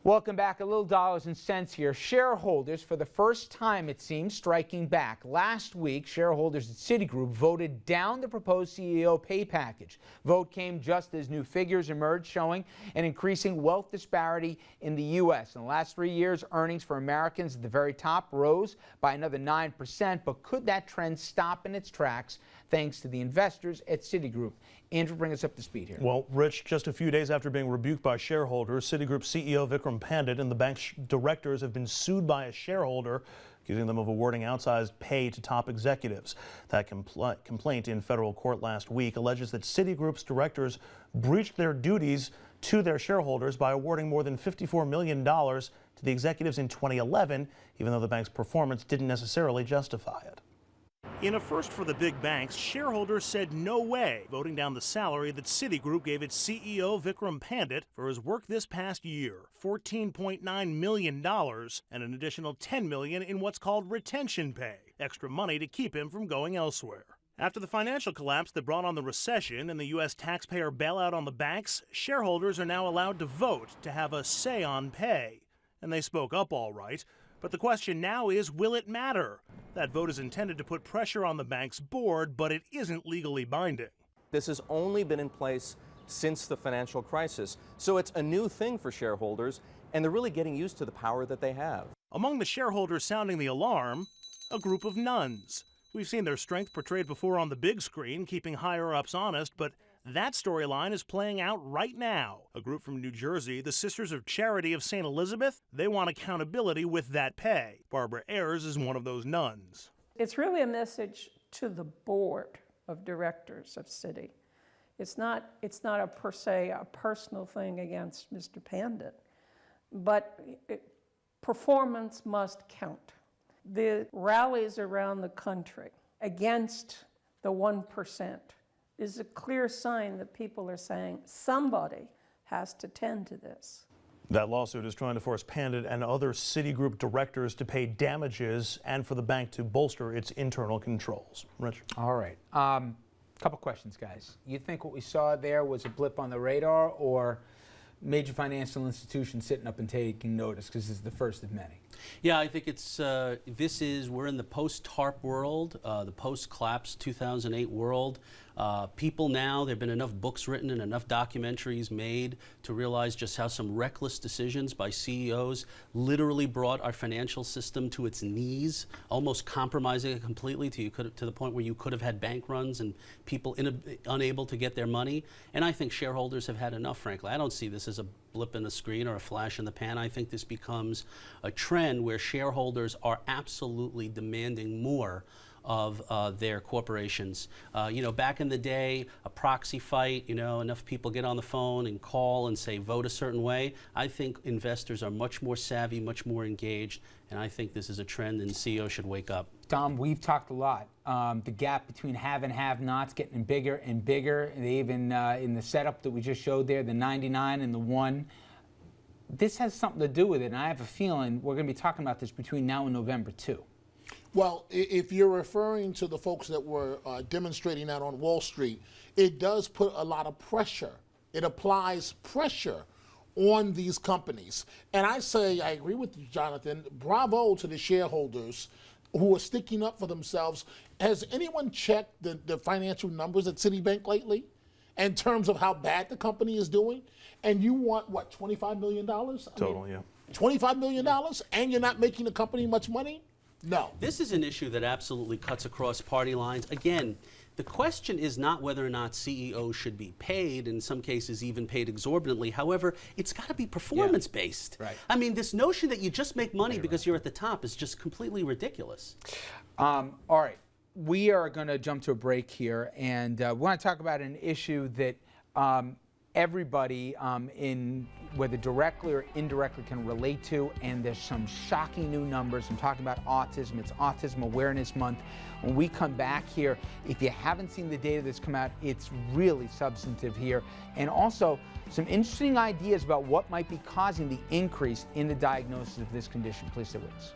Welcome back. A little dollars and cents here. Shareholders, for the first time, it seems, striking back. Last week, shareholders at Citigroup voted down the proposed CEO pay package. Vote came just as new figures emerged showing an increasing wealth disparity in the U.S. In the last 3 years, earnings for Americans at the very top rose by another 9%. But could that trend stop in its tracks thanks to the investors at Citigroup? Andrew, bring us up to speed here. Well, Rich, just a few days after being rebuked by shareholders, Citigroup CEO Vikram Pandit and the bank's directors have been sued by a shareholder, accusing them of awarding outsized pay to top executives. That complaint in federal court last week alleges that Citigroup's directors breached their duties to their shareholders by awarding more than $54 million to the executives in 2011, even though the bank's performance didn't necessarily justify it. In a first for the big banks, shareholders said no way, voting down the salary that Citigroup gave its CEO Vikram Pandit for his work this past year, $14.9 million, and an additional $10 million in what's called retention pay, extra money to keep him from going elsewhere. After the financial collapse that brought on the recession and the U.S. taxpayer bailout on the banks, shareholders are now allowed to vote to have a say on pay. And they spoke up all right. But the question now is, will it matter? That vote is intended to put pressure on the bank's board, but it isn't legally binding. This has only been in place since the financial crisis, so it's a new thing for shareholders, and they're really getting used to the power that they have. Among the shareholders sounding the alarm, a group of nuns. We've seen their strength portrayed before on the big screen, keeping higher-ups honest, but that storyline is playing out right now. A group from New Jersey, the Sisters of Charity of St. Elizabeth, they want accountability with that pay. Barbara Ayers is one of those nuns. It's really a message to the board of directors of Citi. It's not a per se a personal thing against Mr. Pandit, but performance must count. The rallies around the country against the 1% is a clear sign that people are saying somebody has to tend to this. That lawsuit is trying to force Pandit and other Citigroup directors to pay damages and for the bank to bolster its internal controls. Rich? All right. Couple questions, guys. You think what we saw there was a blip on the radar, or major financial institutions sitting up and taking notice because this is the first of many? Yeah, I think it's we're in the post-TARP world, the post-collapse 2008 world. People now, there have been enough books written and enough documentaries made to realize just how some reckless decisions by CEOs literally brought our financial system to its knees, almost compromising it completely to the point where you could have had bank runs and people unable to get their money. And I think shareholders have had enough, frankly. I don't see this as a blip in the screen or a flash in the pan. I think this becomes a trend where shareholders are absolutely demanding more of their corporations. Back in the day, a proxy fight, enough people get on the phone and call and say vote a certain way. I think investors are much more savvy, much more engaged, and I think this is a trend and CEOs should wake up. Tom, we've talked a lot. The gap between have and have-nots getting bigger and bigger. And even in the setup that we just showed there, the 99 and the 1. This has something to do with it, and I have a feeling we're going to be talking about this between now and November, too. Well, if you're referring to the folks that were demonstrating that on Wall Street, it does put a lot of pressure. It applies pressure on these companies. And I agree with you, Jonathan, bravo to the shareholders who are sticking up for themselves. Has anyone checked the financial numbers at Citibank lately in terms of how bad the company is doing? And you want, what, $25 million? Total, yeah. $25 million, and you're not making the company much money? No. This is an issue that absolutely cuts across party lines. Again, the question is not whether or not CEOs should be paid, in some cases even paid exorbitantly. However, it's got to be performance-based. Yeah, right. I mean, this notion that you just make money because you're at the top is just completely ridiculous. All right. We are going to jump to a break here, and we want to talk about an issue that everybody, whether directly or indirectly, can relate to, and there's some shocking new numbers. I'm talking about autism. It's Autism Awareness Month. When we come back here, if you haven't seen the data that's come out, it's really substantive here, and also some interesting ideas about what might be causing the increase in the diagnosis of this condition. Please stay with us.